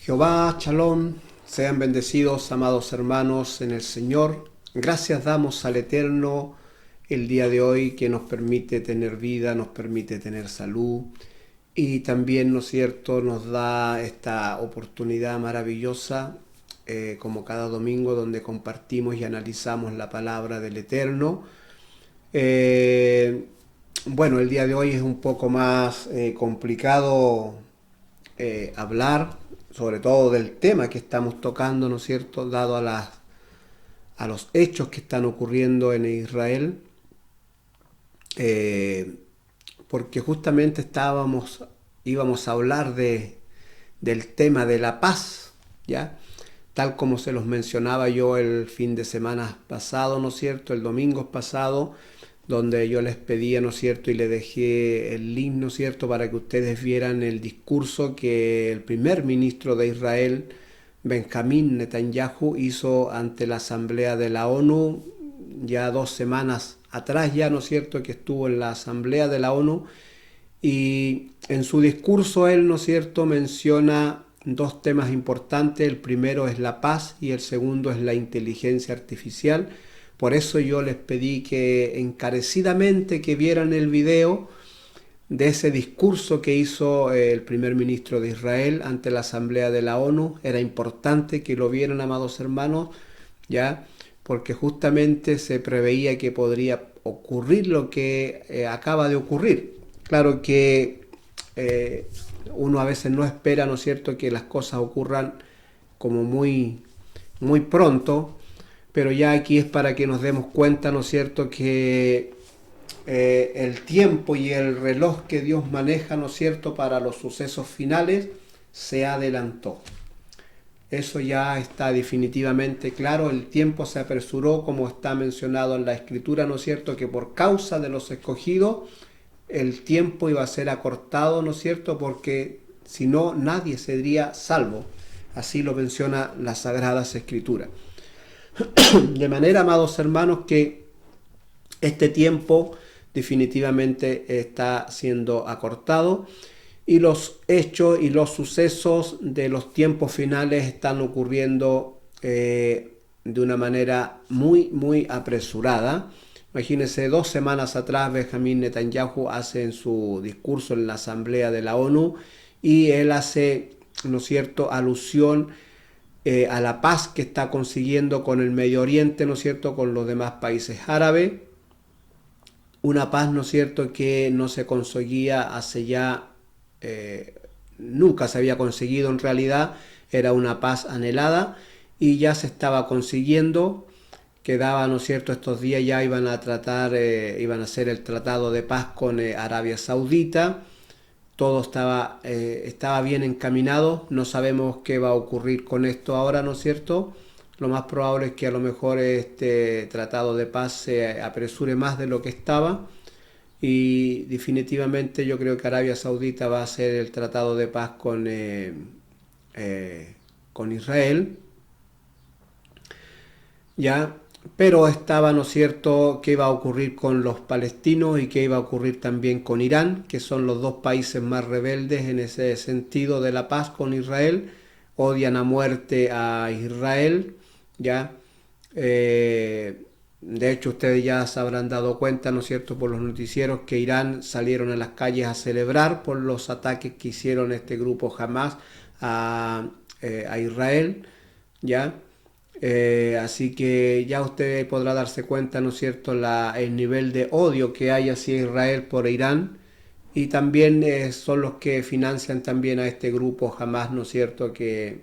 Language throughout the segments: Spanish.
Jehová, Shalom, sean bendecidos, amados hermanos, en el Señor. Gracias damos al Eterno el día de hoy que nos permite tener vida, nos permite tener salud y también, ¿no es cierto?, nos da esta oportunidad maravillosa, como cada domingo, donde compartimos y analizamos la palabra del Eterno. Bueno, el día de hoy es un poco más complicado hablar, sobre todo del tema que estamos tocando, ¿no es cierto?, dado a los hechos que están ocurriendo en Israel, eh, porque justamente íbamos a hablar del tema de la paz, ¿ya? Tal como se los mencionaba yo el fin de semana pasado, ¿no es cierto?, el domingo pasado, donde yo les pedía, ¿no es cierto?, y le dejé el link, ¿no es cierto?, para que ustedes vieran el discurso que el primer ministro de Israel, Benjamín Netanyahu, hizo ante la Asamblea de la ONU, ya 2 semanas atrás ya, ¿no es cierto?, que estuvo en la Asamblea de la ONU, y en su discurso él, ¿no es cierto?, menciona dos temas importantes. El primero es la paz y el segundo es la inteligencia artificial. Por eso yo les pedí que encarecidamente que vieran el video de ese discurso que hizo el primer ministro de Israel ante la Asamblea de la ONU. Era importante que lo vieran, amados hermanos, ¿ya? Porque justamente se preveía que podría ocurrir lo que acaba de ocurrir. Claro que eh, uno a veces no espera, ¿no es cierto?, que las cosas ocurran como muy pronto, pero ya aquí es para que nos demos cuenta, ¿no es cierto?, que el tiempo y el reloj que Dios maneja, ¿no es cierto?, para los sucesos finales se adelantó. Eso ya está definitivamente claro. El tiempo se apresuró, como está mencionado en la Escritura, ¿no es cierto?, que por causa de los escogidos el tiempo iba a ser acortado, ¿no es cierto?, porque si no, nadie sería salvo. Así lo menciona las Sagradas Escrituras. De manera, amados hermanos, que este tiempo definitivamente está siendo acortado y los hechos y los sucesos de los tiempos finales están ocurriendo de una manera muy apresurada. Imagínense, 2 semanas atrás Benjamín Netanyahu hace en su discurso en la Asamblea de la ONU y él hace, ¿no es cierto?, alusión a la paz que está consiguiendo con el Medio Oriente, ¿no es cierto?, con los demás países árabes. Una paz, ¿no es cierto?, que no se conseguía hace ya, nunca se había conseguido en realidad. Era una paz anhelada y ya se estaba consiguiendo. Quedaba, ¿no es cierto?, estos días ya iban a iban a hacer el tratado de paz con Arabia Saudita. Todo estaba bien encaminado. No sabemos qué va a ocurrir con esto ahora, ¿no es cierto? Lo más probable es que a lo mejor este tratado de paz se apresure más de lo que estaba y definitivamente yo creo que Arabia Saudita va a hacer el tratado de paz con Israel, ¿ya? Pero estaba, ¿no es cierto?, qué iba a ocurrir con los palestinos y qué iba a ocurrir también con Irán, que son los dos países más rebeldes en ese sentido de la paz con Israel. Odian a muerte a Israel, ¿ya? De hecho, ustedes ya se habrán dado cuenta, ¿no es cierto?, por los noticieros, que Irán salieron a las calles a celebrar por los ataques que hicieron este grupo Hamas a Israel, ¿ya? Así que ya usted podrá darse cuenta, ¿no es cierto?, el nivel de odio que hay hacia Israel por Irán, y también son los que financian también a este grupo Hamas, ¿no es cierto?, que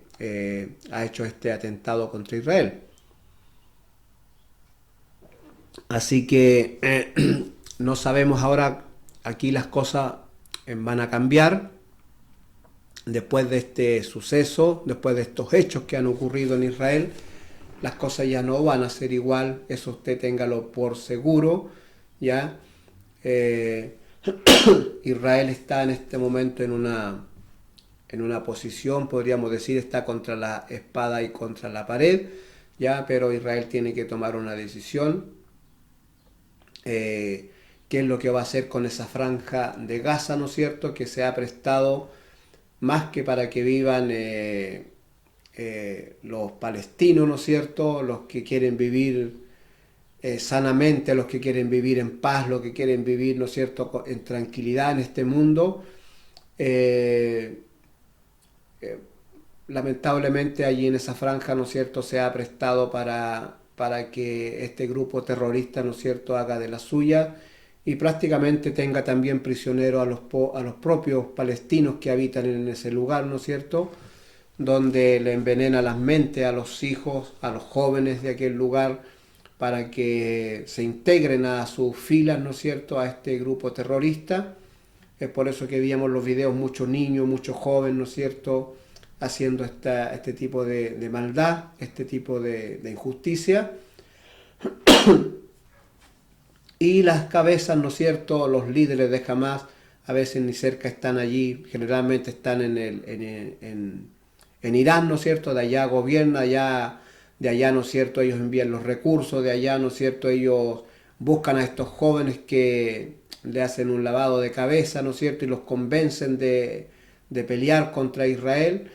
ha hecho este atentado contra Israel. Así que no sabemos ahora, aquí las cosas van a cambiar después de este suceso, después de estos hechos que han ocurrido en Israel. Las cosas ya no van a ser igual, eso usted téngalo por seguro, ¿ya? Eh, Israel está en este momento en una posición, podríamos decir, está contra la espada y contra la pared, ¿ya? Pero Israel tiene que tomar una decisión. ¿Qué es lo que va a hacer con esa franja de Gaza, ¿no es cierto?, que se ha prestado más que para que vivan los palestinos, ¿no es cierto?, los que quieren vivir sanamente, los que quieren vivir en paz, los que quieren vivir, ¿no es cierto?, en tranquilidad en este mundo. Eh, eh, Lamentablemente allí en esa franja, ¿no es cierto?, se ha prestado para que este grupo terrorista, ¿no es cierto?, haga de la suya y prácticamente tenga también prisionero a los propios palestinos que habitan en ese lugar, ¿no es cierto?, donde le envenena las mentes a los hijos, a los jóvenes de aquel lugar, para que se integren a sus filas, ¿no es cierto?, a este grupo terrorista. Es por eso que veíamos los videos, muchos niños, muchos jóvenes, ¿no es cierto?, haciendo este tipo de maldad, este tipo de injusticia. Y las cabezas, ¿no es cierto?, los líderes de Hamas, a veces ni cerca están allí, generalmente están en Irán, ¿no es cierto?, de allá gobierna, de allá, ¿no es cierto?, ellos envían los recursos, de allá, ¿no es cierto?, ellos buscan a estos jóvenes que le hacen un lavado de cabeza, ¿no es cierto?, y los convencen de pelear contra Israel,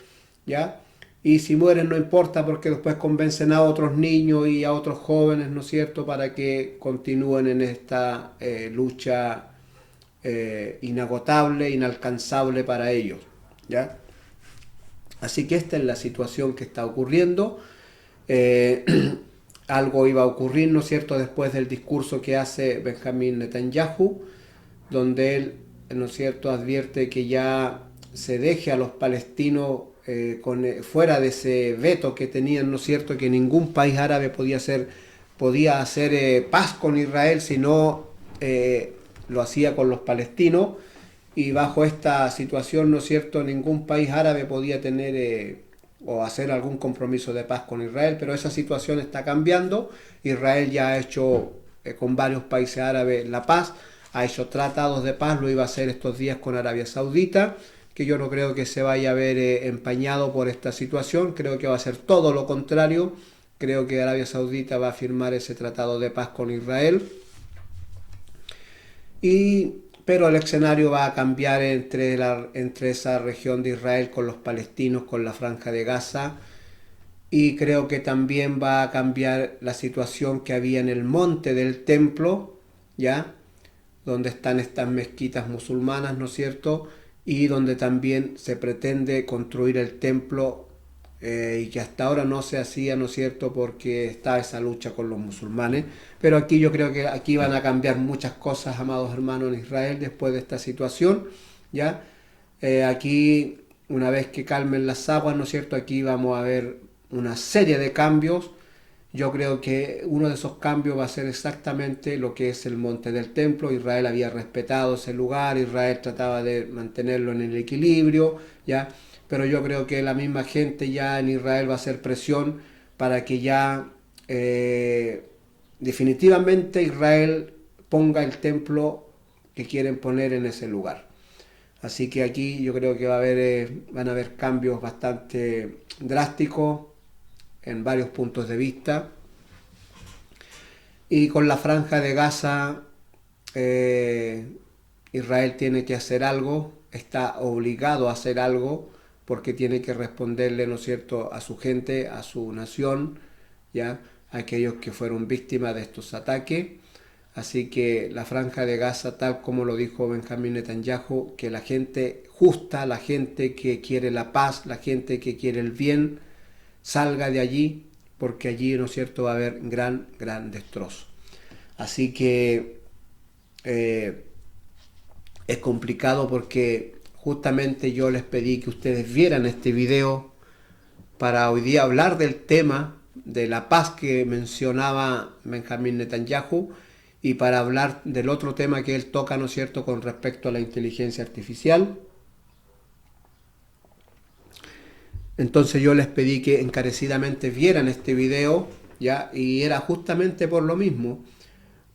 ¿ya? Y si mueren no importa porque después convencen a otros niños y a otros jóvenes, ¿no es cierto?, para que continúen en esta lucha inagotable, inalcanzable para ellos, ¿ya? Así que esta es la situación que está ocurriendo. Eh, Algo iba a ocurrir, ¿no es cierto?, después del discurso que hace Benjamín Netanyahu, donde él, ¿no es cierto?, advierte que ya se deje a los palestinos fuera de ese veto que tenían, ¿no es cierto?, que ningún país árabe podía hacer paz con Israel si no lo hacía con los palestinos, y bajo esta situación, ¿no es cierto?, ningún país árabe podía tener o hacer algún compromiso de paz con Israel, pero esa situación está cambiando. Israel ya ha hecho con varios países árabes la paz, ha hecho tratados de paz, lo iba a hacer estos días con Arabia Saudita, que yo no creo que se vaya a ver empañado por esta situación, creo que va a ser todo lo contrario, creo que Arabia Saudita va a firmar ese tratado de paz con Israel, pero el escenario va a cambiar entre esa región de Israel con los palestinos, con la Franja de Gaza, y creo que también va a cambiar la situación que había en el monte del templo, ¿ya?, donde están estas mezquitas musulmanas, ¿no es cierto?, y donde también se pretende construir el templo y que hasta ahora no se hacía, ¿no es cierto?, porque está esa lucha con los musulmanes. Pero aquí yo creo que aquí van a cambiar muchas cosas, amados hermanos, en Israel después de esta situación, ¿ya? Aquí, una vez que calmen las aguas, ¿no es cierto?, aquí vamos a ver una serie de cambios. Yo creo que uno de esos cambios va a ser exactamente lo que es el monte del templo. Israel había respetado ese lugar, Israel trataba de mantenerlo en el equilibrio, ¿ya? Pero yo creo que la misma gente ya en Israel va a hacer presión para que ya definitivamente Israel ponga el templo que quieren poner en ese lugar. Así que aquí yo creo que van a haber cambios bastante drásticos en varios puntos de vista. Y con la Franja de Gaza, Israel tiene que hacer algo, está obligado a hacer algo, porque tiene que responderle, ¿no es cierto?, a su gente, a su nación, ¿ya?, a aquellos que fueron víctimas de estos ataques. Así que la Franja de Gaza, tal como lo dijo Benjamín Netanyahu, que la gente justa, la gente que quiere la paz, la gente que quiere el bien, salga de allí, porque allí, ¿no es cierto?, va a haber gran destrozo. Así que es complicado porque justamente yo les pedí que ustedes vieran este video para hoy día hablar del tema de la paz que mencionaba Benjamín Netanyahu y para hablar del otro tema que él toca, ¿no es cierto?, con respecto a la inteligencia artificial. Entonces yo les pedí que encarecidamente vieran este video, ¿ya? Y era justamente por lo mismo,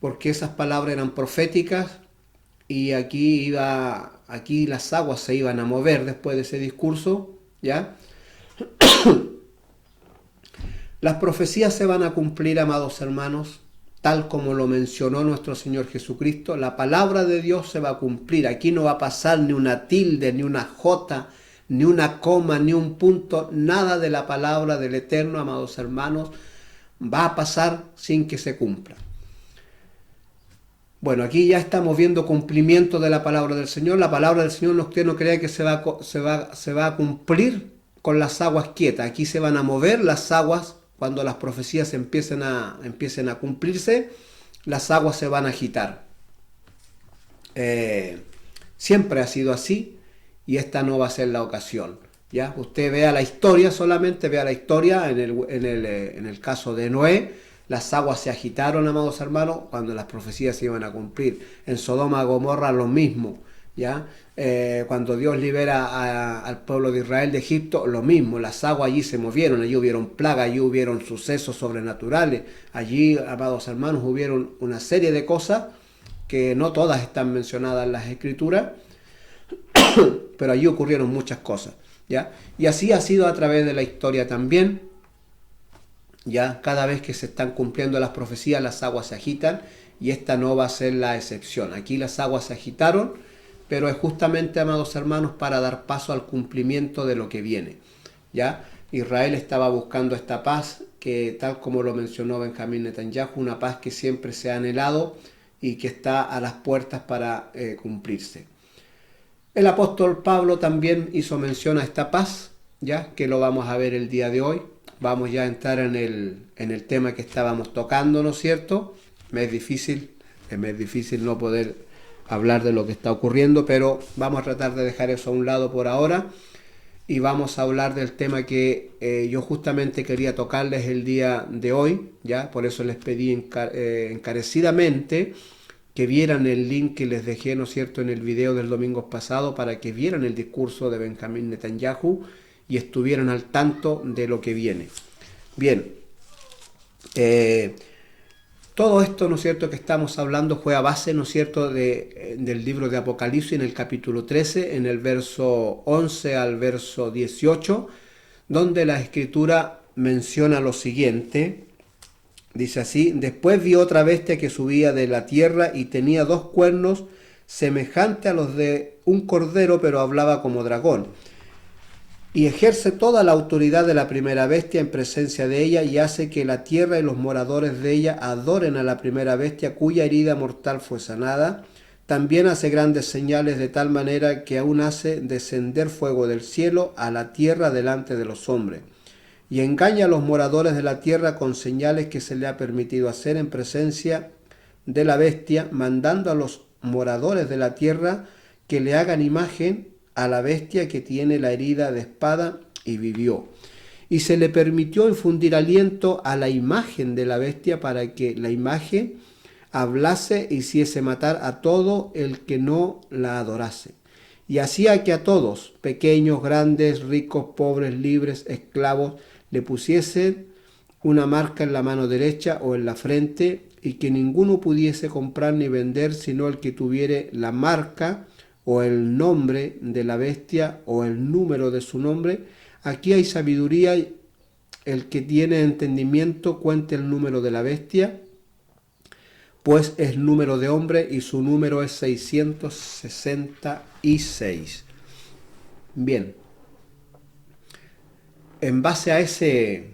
porque esas palabras eran proféticas y aquí las aguas se iban a mover después de ese discurso, ¿ya? Las profecías se van a cumplir, amados hermanos, tal como lo mencionó nuestro Señor Jesucristo. La palabra de Dios se va a cumplir. Aquí no va a pasar ni una tilde, ni una jota, ni una coma, ni un punto, nada de la palabra del Eterno, amados hermanos, va a pasar sin que se cumpla. Bueno, aquí ya estamos viendo cumplimiento de la palabra del Señor. La palabra del Señor, usted no crea que se va a cumplir con las aguas quietas. Aquí se van a mover las aguas cuando las profecías empiecen a cumplirse. Las aguas se van a agitar. Siempre ha sido así y esta no va a ser la ocasión. ¿Ya? Usted vea la historia, solamente vea la historia en el caso de Noé. Las aguas se agitaron, amados hermanos, cuando las profecías se iban a cumplir. En Sodoma y Gomorra lo mismo. ¿Ya? Cuando Dios libera al pueblo de Israel de Egipto, lo mismo. Las aguas allí se movieron, allí hubieron plagas, allí hubieron sucesos sobrenaturales. Allí, amados hermanos, hubieron una serie de cosas que no todas están mencionadas en las Escrituras, pero allí ocurrieron muchas cosas. ¿Ya? Y así ha sido a través de la historia también. Ya cada vez que se están cumpliendo las profecías, las aguas se agitan y esta no va a ser la excepción. Aquí las aguas se agitaron, pero es justamente, amados hermanos, para dar paso al cumplimiento de lo que viene. ¿Ya? Israel estaba buscando esta paz que, tal como lo mencionó Benjamín Netanyahu, una paz que siempre se ha anhelado y que está a las puertas para cumplirse. El apóstol Pablo también hizo mención a esta paz, ya que lo vamos a ver el día de hoy. Vamos ya a entrar en el tema que estábamos tocando, ¿no es cierto? Me es difícil no poder hablar de lo que está ocurriendo, pero vamos a tratar de dejar eso a un lado por ahora y vamos a hablar del tema que yo justamente quería tocarles el día de hoy, ¿ya? Por eso les pedí encarecidamente que vieran el link que les dejé, ¿no es cierto?, en el video del domingo pasado, para que vieran el discurso de Benjamín Netanyahu y estuvieran al tanto de lo que viene. Bien, todo esto, ¿no es cierto?, que estamos hablando fue a base, ¿no es cierto?, del libro de Apocalipsis en el capítulo 13, en el verso 11 al verso 18, donde la Escritura menciona lo siguiente. Dice así: después vi otra bestia que subía de la tierra y tenía 2 cuernos semejantes a los de un cordero, pero hablaba como dragón. Y ejerce toda la autoridad de la primera bestia en presencia de ella y hace que la tierra y los moradores de ella adoren a la primera bestia cuya herida mortal fue sanada. También hace grandes señales de tal manera que aún hace descender fuego del cielo a la tierra delante de los hombres. Y engaña a los moradores de la tierra con señales que se le ha permitido hacer en presencia de la bestia, mandando a los moradores de la tierra que le hagan imagen a la bestia que tiene la herida de espada y vivió. Y se le permitió infundir aliento a la imagen de la bestia para que la imagen hablase e hiciese matar a todo el que no la adorase. Y hacía que a todos, pequeños, grandes, ricos, pobres, libres, esclavos, le pusiesen una marca en la mano derecha o en la frente, y que ninguno pudiese comprar ni vender sino el que tuviere la marca o el nombre de la bestia o el número de su nombre. Aquí hay sabiduría. El que tiene entendimiento cuente el número de la bestia, pues es número de hombre y su número es 666. Bien, en base a ese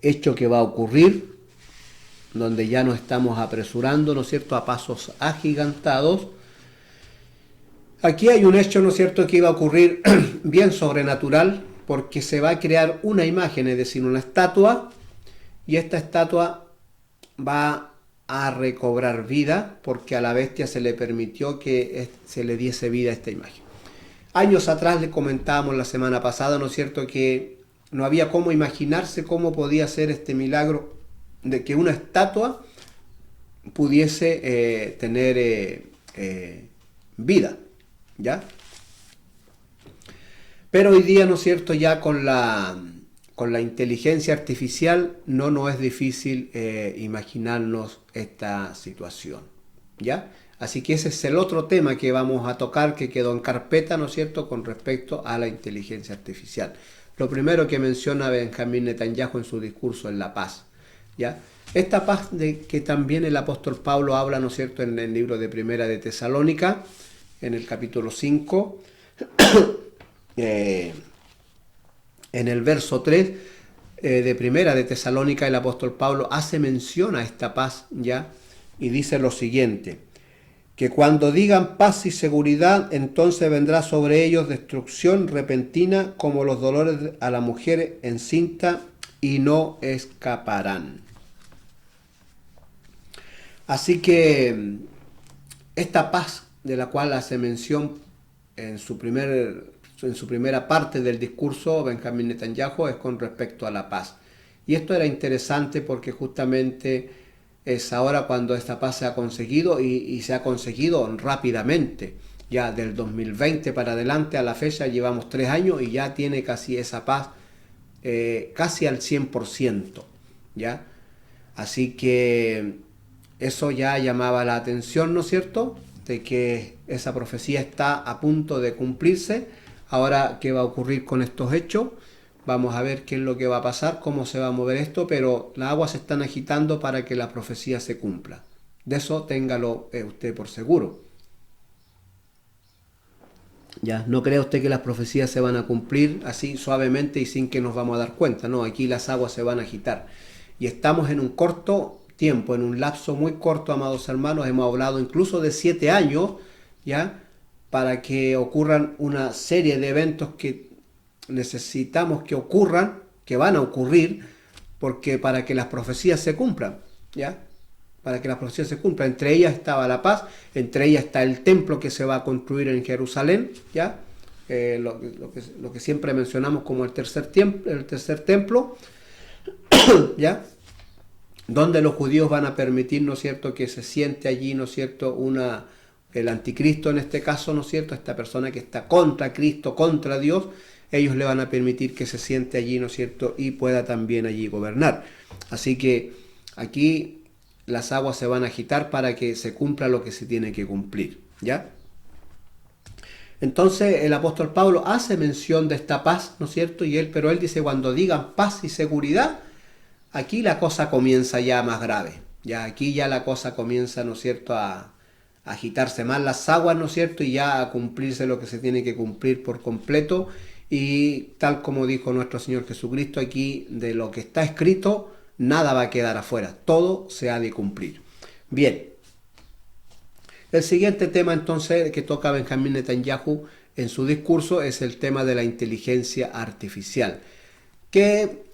hecho que va a ocurrir, donde ya nos estamos apresurando, ¿no es cierto?, a pasos agigantados. Aquí hay un hecho, ¿no es cierto?, que iba a ocurrir bien sobrenatural, porque se va a crear una imagen, es decir, una estatua, y esta estatua va a recobrar vida, porque a la bestia se le permitió que se le diese vida a esta imagen. Años atrás le comentábamos la semana pasada, ¿no es cierto?, que no había cómo imaginarse cómo podía ser este milagro de que una estatua pudiese tener vida, ¿ya? Pero hoy día, ¿no es cierto?, ya con la inteligencia artificial no nos es difícil imaginarnos esta situación, ¿ya? Así que ese es el otro tema que vamos a tocar, que quedó en carpeta, ¿no es cierto?, con respecto a la inteligencia artificial. Lo primero que menciona Benjamín Netanyahu en su discurso es la paz, ¿ya? Esta paz de que también el apóstol Pablo habla, ¿no es cierto?, en el libro de Primera de Tesalónica, en el capítulo 5, en el verso 3 de Primera de Tesalónica, el apóstol Pablo hace mención a esta paz, ¿ya? Y dice lo siguiente: que cuando digan paz y seguridad, entonces vendrá sobre ellos destrucción repentina como los dolores a la mujer encinta, y no escaparán. Así que esta paz de la cual hace mención en su primera parte del discurso Benjamín Netanyahu es con respecto a la paz. Y esto era interesante porque justamente es ahora cuando esta paz se ha conseguido y se ha conseguido rápidamente. Ya del 2020 para adelante a la fecha llevamos 3 años y ya tiene casi esa paz casi al 100%, ¿ya? Así que eso ya llamaba la atención, ¿no es cierto?, de que esa profecía está a punto de cumplirse. Ahora, ¿qué va a ocurrir con estos hechos? Vamos a ver qué es lo que va a pasar, cómo se va a mover esto, pero las aguas se están agitando para que la profecía se cumpla. De eso téngalo usted por seguro. Ya, no crea usted que las profecías se van a cumplir así suavemente y sin que nos vamos a dar cuenta. No, aquí las aguas se van a agitar. Y estamos en un corto tiempo, en un lapso muy corto, amados hermanos. Hemos hablado incluso de 7 años, ¿ya?, para que ocurran una serie de eventos que necesitamos que ocurran, que van a ocurrir, porque para que las profecías se cumplan, ¿ya? Para que las profecías se cumplan. Entre ellas estaba la paz, entre ellas está el templo que se va a construir en Jerusalén, ¿ya? Lo que siempre mencionamos como el tercer templo, ¿ya?, donde los judíos van a permitir, ¿no es cierto?, que se siente allí, ¿no es cierto?, el anticristo en este caso, ¿no es cierto?, esta persona que está contra Cristo, contra Dios. Ellos le van a permitir que se siente allí, ¿no es cierto?, y pueda también allí gobernar. Así que aquí las aguas se van a agitar para que se cumpla lo que se tiene que cumplir, ¿ya? Entonces el apóstol Pablo hace mención de esta paz, ¿no es cierto?, pero él dice, cuando digan paz y seguridad, aquí la cosa comienza ya más grave. Ya aquí ya la cosa comienza, ¿no es cierto?, a agitarse más las aguas, ¿no es cierto?, y ya a cumplirse lo que se tiene que cumplir por completo. Y tal como dijo nuestro Señor Jesucristo, aquí de lo que está escrito, nada va a quedar afuera, todo se ha de cumplir. Bien, el siguiente tema entonces que toca Benjamín Netanyahu en su discurso es el tema de la inteligencia artificial, que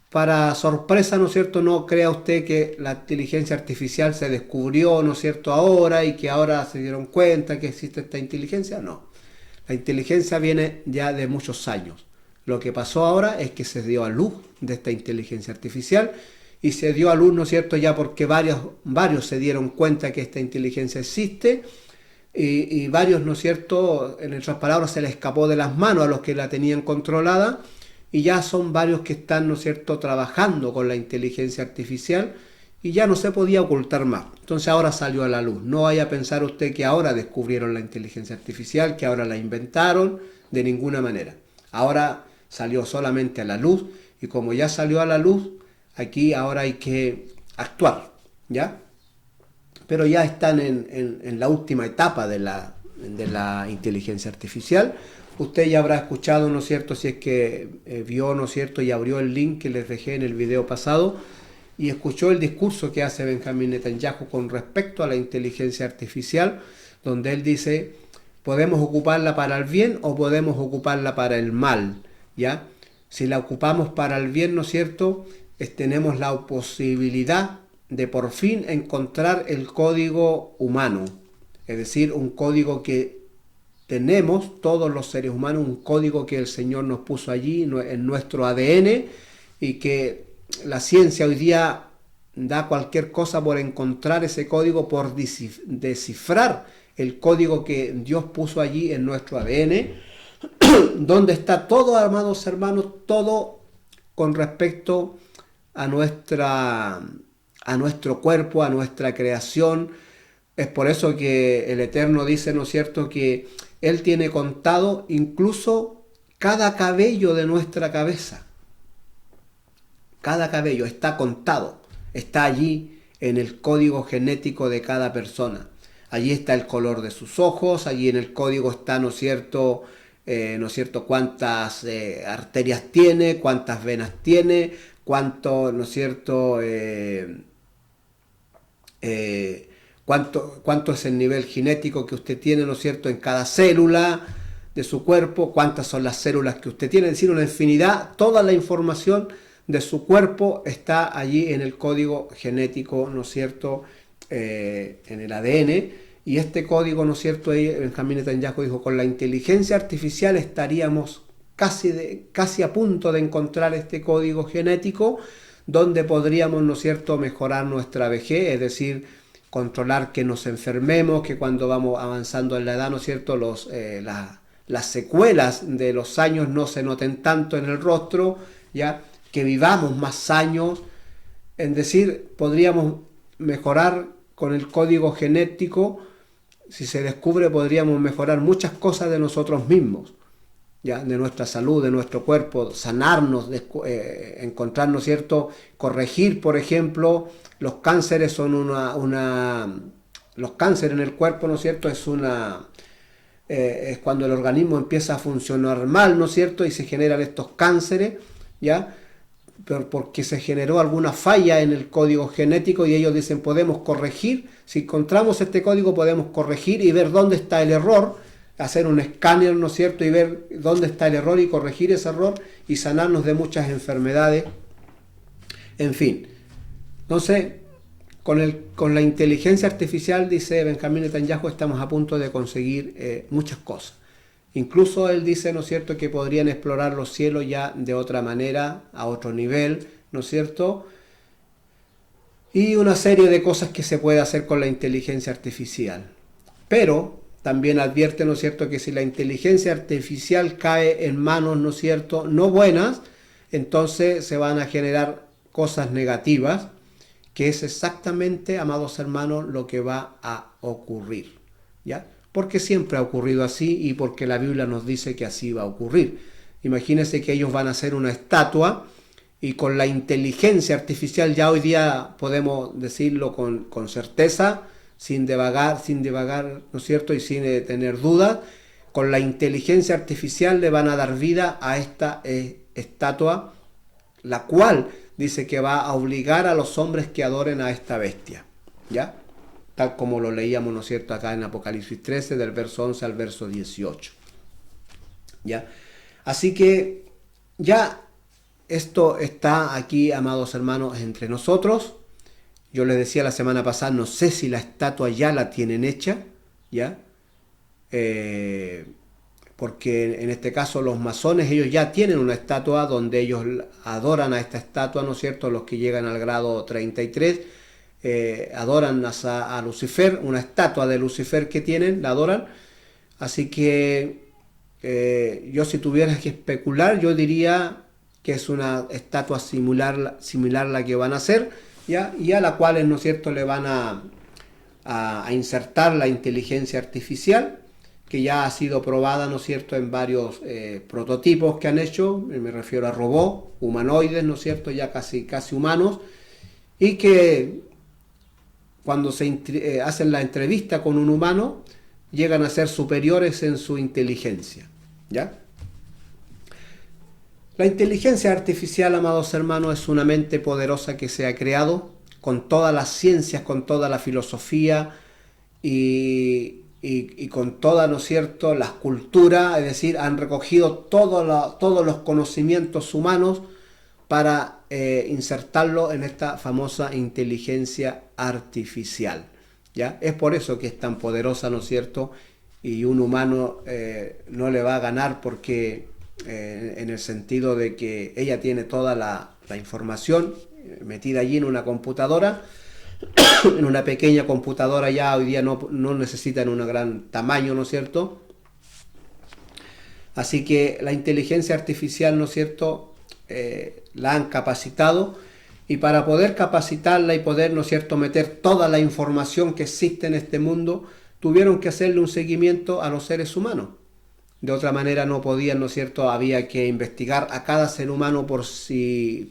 para sorpresa, ¿no es cierto?, no crea usted que la inteligencia artificial se descubrió, ¿no es cierto?, ahora y que ahora se dieron cuenta que existe esta inteligencia. No, la inteligencia viene ya de muchos años. Lo que pasó ahora es que se dio a luz de esta inteligencia artificial y se dio a luz, ¿no es cierto?, ya porque varios se dieron cuenta que esta inteligencia existe y varios, ¿no es cierto?, en otras palabras, se les escapó de las manos a los que la tenían controlada. Y ya son varios que están, ¿no es cierto?, trabajando con la inteligencia artificial y ya no se podía ocultar más. Entonces ahora salió a la luz. No vaya a pensar usted que ahora descubrieron la inteligencia artificial, que ahora la inventaron, de ninguna manera. Ahora salió solamente a la luz y como ya salió a la luz, aquí ahora hay que actuar, ¿ya? Pero ya están en la última etapa de la inteligencia artificial. Usted ya habrá escuchado, ¿no es cierto?, si es que vio, ¿no es cierto?, y abrió el link que les dejé en el video pasado y escuchó el discurso que hace Benjamín Netanyahu con respecto a la inteligencia artificial, donde él dice, podemos ocuparla para el bien o podemos ocuparla para el mal, ¿ya? Si la ocupamos para el bien, ¿no es cierto?, tenemos la posibilidad de por fin encontrar el código humano, es decir, un código que tenemos todos los seres humanos, un código que el Señor nos puso allí en nuestro ADN y que la ciencia hoy día da cualquier cosa por encontrar ese código, por descifrar el código que Dios puso allí en nuestro ADN, donde está todo, amados hermanos, todo con respecto a nuestro cuerpo, a nuestra creación. Es por eso que el Eterno dice, ¿no es cierto?, que Él tiene contado incluso cada cabello de nuestra cabeza. Cada cabello está contado, está allí en el código genético de cada persona. allí está el color de sus ojos, allí en el código está, ¿no es cierto?, cuántas arterias tiene, cuántas venas tiene, cuánto, ¿no es cierto?, cuánto es el nivel genético que usted tiene, ¿no es cierto?, en cada célula de su cuerpo, cuántas son las células que usted tiene, es decir, una infinidad, toda la información de su cuerpo está allí en el código genético, ¿no es cierto?, en el ADN, y este código, ¿no es cierto?, ahí Benjamín Netanyahu dijo, con la inteligencia artificial estaríamos casi a punto de encontrar este código genético donde podríamos, ¿no es cierto?, mejorar nuestra vejez, es decir, controlar que nos enfermemos, que cuando vamos avanzando en la edad, ¿no es cierto?, las secuelas de los años no se noten tanto en el rostro, ya que vivamos más años, es decir, podríamos mejorar con el código genético, si se descubre, podríamos mejorar muchas cosas de nosotros mismos, ya, de nuestra salud, de nuestro cuerpo, sanarnos, encontrar, ¿no es cierto?, corregir, por ejemplo, los cánceres son los cánceres en el cuerpo, ¿no es cierto?, es cuando el organismo empieza a funcionar mal, ¿no es cierto?, y se generan estos cánceres, ¿ya?, pero porque se generó alguna falla en el código genético y ellos dicen, podemos corregir, si encontramos este código podemos corregir y ver dónde está el error, hacer un escáner, ¿no es cierto?, y ver dónde está el error y corregir ese error y sanarnos de muchas enfermedades, en fin. Entonces, con la inteligencia artificial, dice Benjamín Netanyahu, estamos a punto de conseguir muchas cosas. Incluso él dice, ¿no es cierto?, que podrían explorar los cielos ya de otra manera, a otro nivel, ¿no es cierto?, y una serie de cosas que se puede hacer con la inteligencia artificial. Pero también advierte, ¿no es cierto?, que si la inteligencia artificial cae en manos, ¿no es cierto?, no buenas, entonces se van a generar cosas negativas, que es exactamente, amados hermanos, lo que va a ocurrir, ¿ya? Porque siempre ha ocurrido así y porque la Biblia nos dice que así va a ocurrir. Imagínense que ellos van a hacer una estatua y con la inteligencia artificial, ya hoy día podemos decirlo con certeza, sin divagar, ¿no es cierto?, y sin tener dudas, con la inteligencia artificial le van a dar vida a esta estatua, la cual dice que va a obligar a los hombres que adoren a esta bestia, ¿ya?, tal como lo leíamos, ¿no es cierto?, acá en Apocalipsis 13, del verso 11 al verso 18. ¿Ya? Así que ya esto está aquí, amados hermanos, entre nosotros. Yo les decía la semana pasada, no sé si la estatua ya la tienen hecha, ¿ya? Porque en este caso los masones, ellos ya tienen una estatua donde ellos adoran a esta estatua, ¿no es cierto?, los que llegan al grado 33, adoran a Lucifer, una estatua de Lucifer que tienen, la adoran. Así que yo, si tuviera que especular, yo diría que es una estatua similar a la que van a hacer, ¿ya?, y a la cual, ¿no es cierto?, le van a insertar la inteligencia artificial, que ya ha sido probada, ¿no es cierto?, en varios prototipos que han hecho, me refiero a robots, humanoides, ¿no es cierto?, ya casi humanos, y que cuando se hacen la entrevista con un humano, llegan a ser superiores en su inteligencia, ¿ya? La inteligencia artificial, amados hermanos, es una mente poderosa que se ha creado con todas las ciencias, con toda la filosofía y con todas, ¿no es cierto?, las culturas, es decir, han recogido todos los conocimientos humanos para insertarlo en esta famosa inteligencia artificial, ¿ya? Es por eso que es tan poderosa, ¿no es cierto?, y un humano no le va a ganar porque en el sentido de que ella tiene toda la información metida allí en una computadora, en una pequeña computadora. Ya hoy día no necesitan un gran tamaño, ¿no es cierto? Así que la inteligencia artificial, ¿no es cierto?, la han capacitado, y para poder capacitarla y poder, ¿no es cierto?, meter toda la información que existe en este mundo, tuvieron que hacerle un seguimiento a los seres humanos. De otra manera no podían, ¿no es cierto?, había que investigar a cada ser humano por sí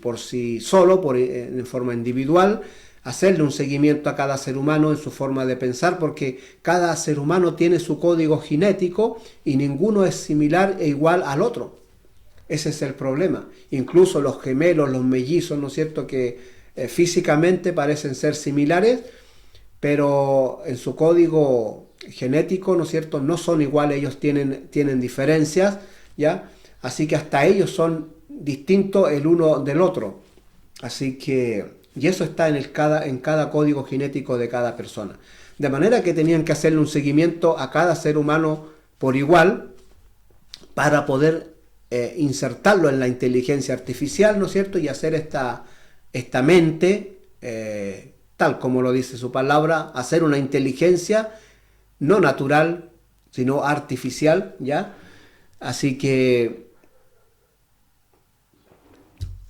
solo, en forma individual. hacerle un seguimiento a cada ser humano en su forma de pensar, porque cada ser humano tiene su código genético y ninguno es similar e igual al otro. Ese es el problema. Incluso los gemelos, los mellizos, ¿no es cierto?, que físicamente parecen ser similares, pero en su código genético, ¿no es cierto?, no son iguales, ellos tienen diferencias, ¿ya? Así que hasta ellos son distintos el uno del otro. Así que, y eso está en cada código genético de cada persona. De manera que tenían que hacerle un seguimiento a cada ser humano por igual para poder insertarlo en la inteligencia artificial, ¿no es cierto?, y hacer esta mente, tal como lo dice su palabra, hacer una inteligencia no natural, sino artificial, ¿ya? Así que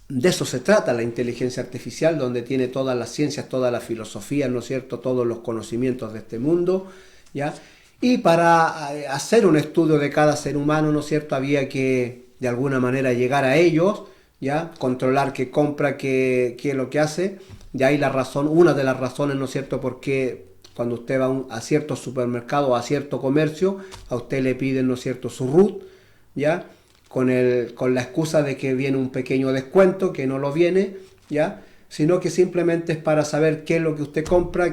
de eso se trata la inteligencia artificial, donde tiene todas las ciencias, toda la filosofía, ¿no es cierto?, todos los conocimientos de este mundo, ¿ya? Y para hacer un estudio de cada ser humano, ¿no es cierto?, había que de alguna manera llegar a ellos, ¿ya? Controlar qué compra, qué es lo que hace. De ahí la razón, una de las razones, ¿no es cierto?, porque cuando usted va a cierto supermercado o a cierto comercio, a usted le piden, ¿no es cierto?, su RUT, ¿ya? Con la excusa de que viene un pequeño descuento, que no lo viene, ¿ya? Sino que simplemente es para saber qué es lo que usted compra,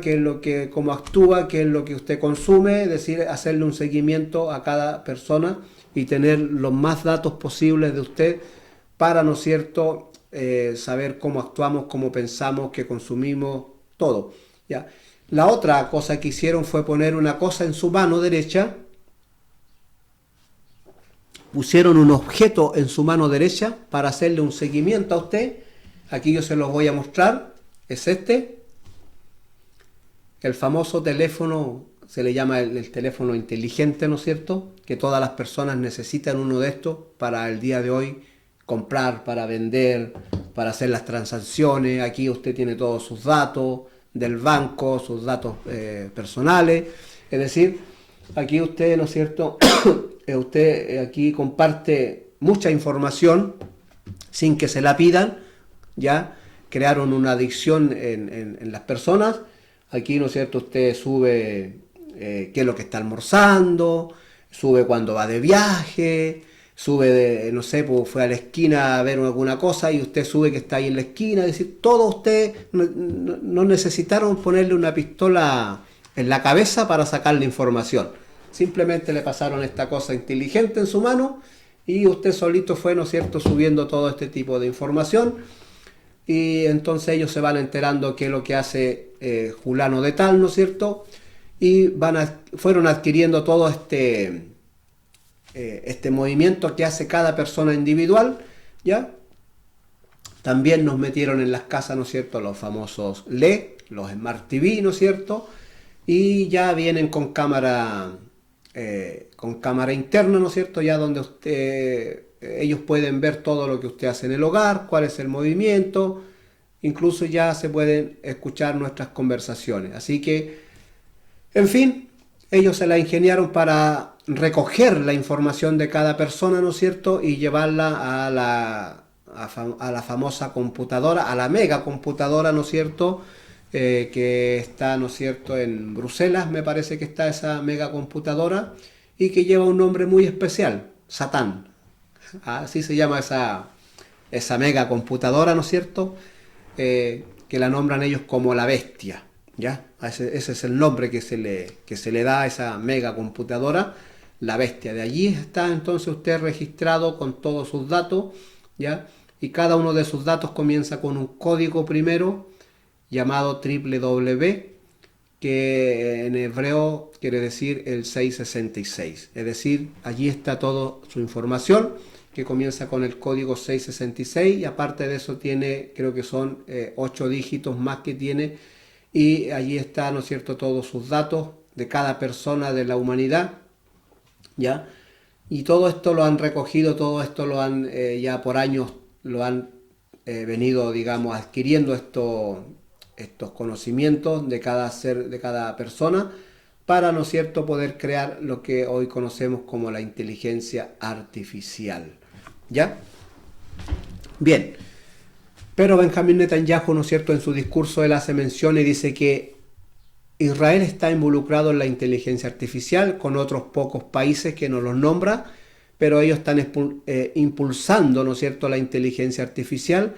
cómo actúa, qué es lo que usted consume, es decir, hacerle un seguimiento a cada persona y tener los más datos posibles de usted para, ¿no es cierto?, saber cómo actuamos, cómo pensamos, qué consumimos, todo, ¿ya? La otra cosa que hicieron fue poner una cosa en su mano derecha, pusieron un objeto en su mano derecha para hacerle un seguimiento a usted. Aquí yo se los voy a mostrar, es este, el famoso teléfono, se le llama el teléfono inteligente, ¿no es cierto?, que todas las personas necesitan uno de estos para el día de hoy comprar, para vender, para hacer las transacciones. Aquí usted tiene todos sus datos del banco, sus datos personales, es decir, aquí usted, ¿no es cierto?, usted aquí comparte mucha información sin que se la pidan, ¿ya? Crearon una adicción en las personas. Aquí, ¿no es cierto?, usted sube qué es lo que está almorzando, sube cuando va de viaje, sube no sé, pues fue a la esquina a ver alguna cosa y usted sube que está ahí en la esquina, es decir, todo usted, no necesitaron ponerle una pistola en la cabeza para sacarle información. Simplemente le pasaron esta cosa inteligente en su mano y usted solito fue, ¿no es cierto?, subiendo todo este tipo de información. Y entonces ellos se van enterando qué es lo que hace Julano de tal, ¿no es cierto? Y fueron adquiriendo todo este movimiento que hace cada persona individual, ¿ya? También nos metieron en las casas, ¿no es cierto?, los famosos LED, los Smart TV, ¿no es cierto? Y ya vienen con cámara interna, ¿no es cierto?, ya donde ellos pueden ver todo lo que usted hace en el hogar, cuál es el movimiento, incluso ya se pueden escuchar nuestras conversaciones. Así que, en fin, ellos se la ingeniaron para recoger la información de cada persona, ¿no es cierto?, y llevarla a la famosa computadora, a la mega computadora, ¿no es cierto?, que está, ¿no es cierto?, en Bruselas, me parece que está esa mega computadora, y que lleva un nombre muy especial, Satán. Así se llama esa mega computadora, ¿no es cierto?, que la nombran ellos como la bestia, ¿ya? Ese es el nombre que se le da a esa mega computadora, la bestia. De allí está entonces usted registrado con todos sus datos, ¿ya? Y cada uno de sus datos comienza con un código primero llamado www, que en hebreo quiere decir el 666. Es decir, allí está toda su información, que comienza con el código 666, y aparte de eso tiene, creo que son 8 dígitos más que tiene, y allí está, ¿no es cierto?, todos sus datos de cada persona de la humanidad, ¿ya? Y todo esto lo han recogido, todo esto lo han, ya por años, lo han venido, digamos, adquiriendo estos conocimientos de cada ser, de cada persona, para, ¿no es cierto?, poder crear lo que hoy conocemos como la inteligencia artificial, ¿ya? Bien, Pero Benjamín Netanyahu, ¿no es cierto?, en su discurso él hace mención y dice que Israel está involucrado en la inteligencia artificial con otros pocos países que no los nombra, pero ellos están impulsando, ¿no es cierto?, la inteligencia artificial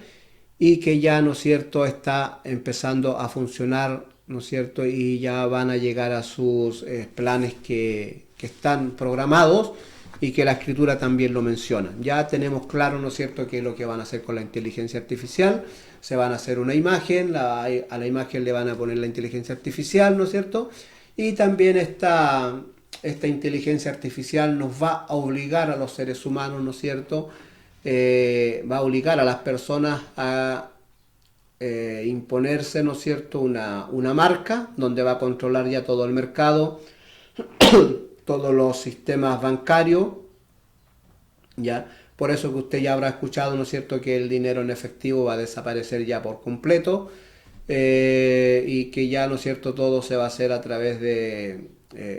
y que ya, ¿no es cierto?, está empezando a funcionar, ¿no es cierto?, y ya van a llegar a sus planes que están programados y que la escritura también lo menciona. Ya tenemos claro, ¿no es cierto?, qué es lo que van a hacer con la inteligencia artificial. Se van a hacer una imagen, a la imagen le van a poner la inteligencia artificial, ¿no es cierto? Y también esta inteligencia artificial nos va a obligar a los seres humanos, ¿no es cierto?, va a obligar a las personas a imponerse, ¿no es cierto?, una marca donde va a controlar ya todo el mercado, todos los sistemas bancarios, ¿ya? Por eso que usted ya habrá escuchado, ¿no es cierto?, que el dinero en efectivo va a desaparecer ya por completo, y que ya, ¿no es cierto?, todo se va a hacer a través de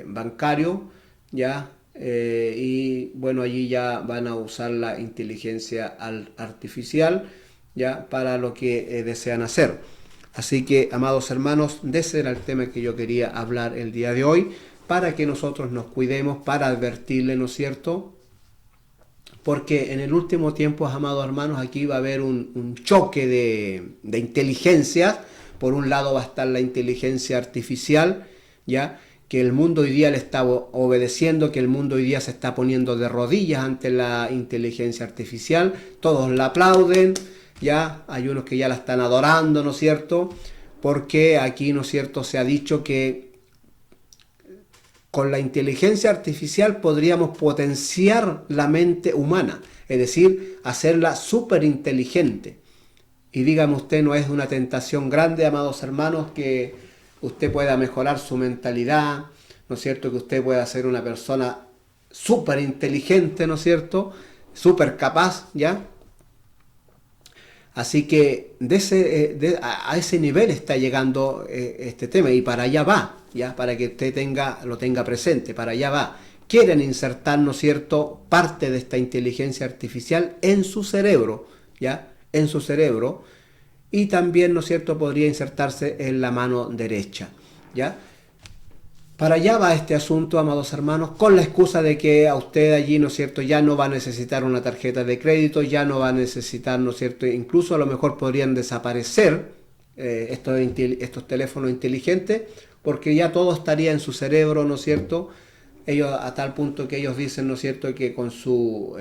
bancario, ¿ya? Y bueno, allí ya van a usar la inteligencia artificial, ¿ya?, para lo que desean hacer. Así que, amados hermanos, de ese era el tema que yo quería hablar el día de hoy, para que nosotros nos cuidemos, para advertirle, ¿no es cierto?, porque en el último tiempo, amados hermanos, aquí va a haber un choque de inteligencias. Por un lado va a estar la inteligencia artificial, ¿ya?, que el mundo hoy día le está obedeciendo, que el mundo hoy día se está poniendo de rodillas ante la inteligencia artificial. Todos la aplauden, ¿ya? Hay unos que ya la están adorando, ¿no es cierto?, porque aquí, ¿no es cierto?, se ha dicho que con la inteligencia artificial podríamos potenciar la mente humana, es decir, hacerla súper inteligente. Y dígame usted, ¿no es una tentación grande, amados hermanos, que usted pueda mejorar su mentalidad, ¿no es cierto?, que usted pueda ser una persona súper inteligente, ¿no es cierto?, súper capaz, ¿ya? Así que a ese nivel está llegando este tema, y para allá va, ¿ya?, para que usted lo tenga presente, para allá va. Quieren insertar, ¿no es cierto?, parte de esta inteligencia artificial en su cerebro, ¿ya?, en su cerebro, y también, ¿no es cierto?, podría insertarse en la mano derecha, ¿ya? Para allá va este asunto, amados hermanos, con la excusa de que a usted allí, ¿no es cierto?, ya no va a necesitar una tarjeta de crédito, ya no va a necesitar, ¿no es cierto?, incluso a lo mejor podrían desaparecer estos teléfonos inteligentes, porque ya todo estaría en su cerebro, ¿no es cierto?, ellos, a tal punto que ellos dicen, ¿no es cierto?, que con su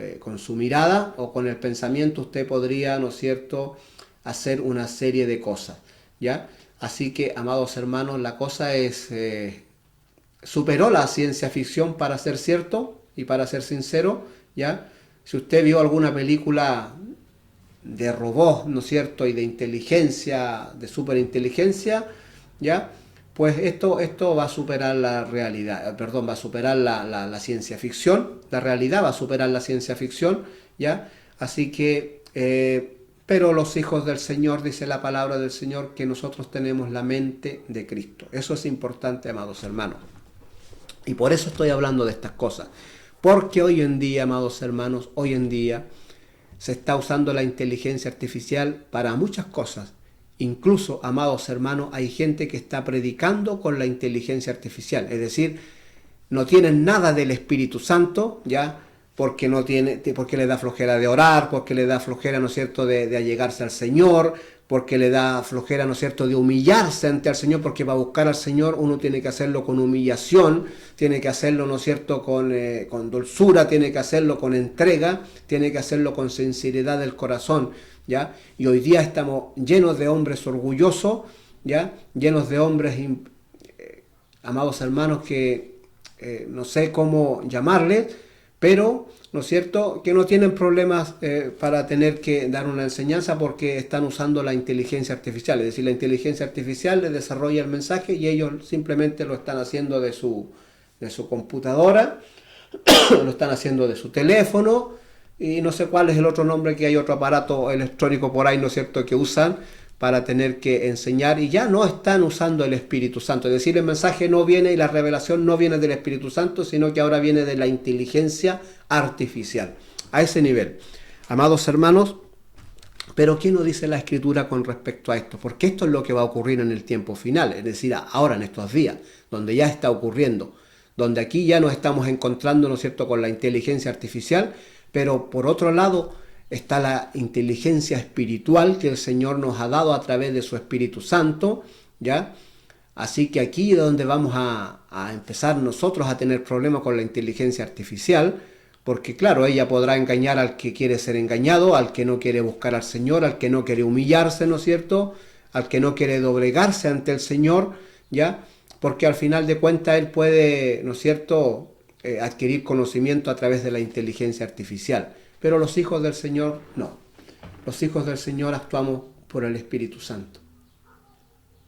mirada o con el pensamiento usted podría, ¿no es cierto?, hacer una serie de cosas, ¿ya? Así que, amados hermanos, la cosa es... superó la ciencia ficción, para ser cierto y para ser sincero, ¿ya? Si usted vio alguna película de robots, ¿no es cierto?, y de inteligencia, de superinteligencia, ¿ya?, pues esto va a superar la realidad, va a superar la ciencia ficción, la realidad va a superar la ciencia ficción, ¿ya? Así que, pero los hijos del Señor, dice la palabra del Señor, que nosotros tenemos la mente de Cristo. Eso es importante, amados hermanos. Y por eso estoy hablando de estas cosas. Porque hoy en día, amados hermanos, hoy en día se está usando la inteligencia artificial para muchas cosas. Incluso, amados hermanos, hay gente que está predicando con la inteligencia artificial. Es decir, no tienen nada del Espíritu Santo, ¿ya?, porque le da flojera de orar, porque le da flojera, ¿no es cierto?, de allegarse al Señor, porque le da flojera, ¿no es cierto?, de humillarse ante el Señor, porque para buscar al Señor uno tiene que hacerlo con humillación, tiene que hacerlo, ¿no es cierto?, con dulzura, tiene que hacerlo con entrega, tiene que hacerlo con sinceridad del corazón, ¿ya? Y hoy día estamos llenos de hombres orgullosos, ¿ya?, llenos de hombres, amados hermanos, que no sé cómo llamarles, pero, ¿no es cierto?, que no tienen problemas para tener que dar una enseñanza, porque están usando la inteligencia artificial. Es decir, la inteligencia artificial les desarrolla el mensaje y ellos simplemente lo están haciendo de su computadora, lo están haciendo de su teléfono, y no sé cuál es el otro nombre, que hay otro aparato electrónico por ahí, ¿no es cierto?, que usan para tener que enseñar, y ya no están usando el Espíritu Santo. Es decir, el mensaje no viene y la revelación no viene del Espíritu Santo, sino que ahora viene de la inteligencia artificial. A ese nivel. Amados hermanos, Pero ¿qué nos dice la Escritura con respecto a esto? Porque esto es lo que va a ocurrir en el tiempo final, es decir, ahora en estos días, donde ya está ocurriendo, donde aquí ya nos estamos encontrando, ¿no es cierto?, con la inteligencia artificial, pero por otro lado está la inteligencia espiritual que el Señor nos ha dado a través de su Espíritu Santo, ¿ya? Así que aquí es donde vamos a empezar nosotros a tener problemas con la inteligencia artificial, porque claro, ella podrá engañar al que quiere ser engañado, al que no quiere buscar al Señor, al que no quiere humillarse, ¿no es cierto?, al que no quiere doblegarse ante el Señor, ¿ya? Porque al final de cuentas él puede, ¿no es cierto?, adquirir conocimiento a través de la inteligencia artificial. Pero los hijos del Señor no. Los hijos del Señor actuamos por el Espíritu Santo.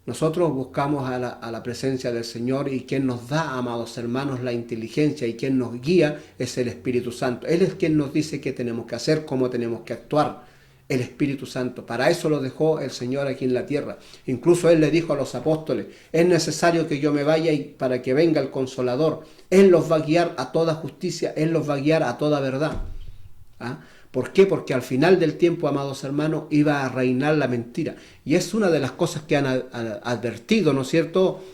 Nosotros buscamos a la presencia del Señor, y quien nos da, amados hermanos, la inteligencia y quien nos guía es el Espíritu Santo. Él es quien nos dice qué tenemos que hacer, cómo tenemos que actuar. El Espíritu Santo. Para eso lo dejó el Señor aquí en la tierra. Incluso Él le dijo a los apóstoles: es necesario que yo me vaya y para que venga el Consolador. Él los va a guiar a toda justicia, Él los va a guiar a toda verdad. ¿Ah? ¿Por qué? Porque al final del tiempo, amados hermanos, iba a reinar la mentira. Y es una de las cosas que han advertido, ¿no es cierto?,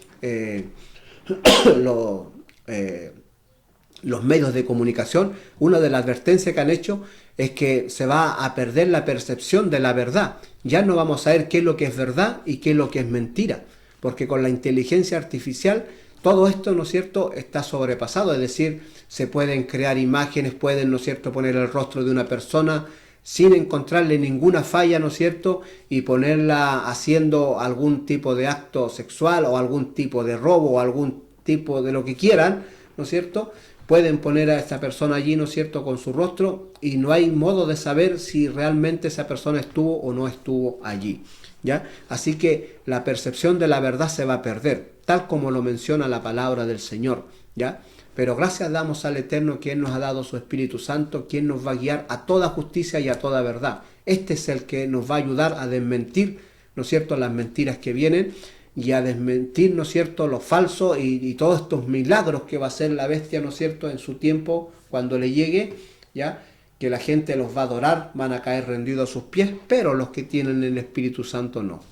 los medios de comunicación. Una de las advertencias que han hecho es que se va a perder la percepción de la verdad. Ya no vamos a saber qué es lo que es verdad y qué es lo que es mentira, porque con la inteligencia artificial todo esto, ¿no es cierto?, está sobrepasado. Es decir, se pueden crear imágenes, pueden, ¿no es cierto?, poner el rostro de una persona sin encontrarle ninguna falla, ¿no es cierto?, y ponerla haciendo algún tipo de acto sexual o algún tipo de robo o algún tipo de lo que quieran, ¿no es cierto? Pueden poner a esta persona allí, ¿no es cierto?, con su rostro, y no hay modo de saber si realmente esa persona estuvo o no estuvo allí, ¿ya? Así que la percepción de la verdad se va a perder, tal como lo menciona la palabra del Señor, ¿ya? Pero gracias damos al Eterno, quien nos ha dado su Espíritu Santo, quien nos va a guiar a toda justicia y a toda verdad. Este es el que nos va a ayudar a desmentir, ¿no es cierto?, las mentiras que vienen, y a desmentir, ¿no es cierto?, lo falso y todos estos milagros que va a hacer la bestia, ¿no es cierto?, en su tiempo, cuando le llegue, ¿ya?, que la gente los va a adorar, van a caer rendidos a sus pies, pero los que tienen el Espíritu Santo no.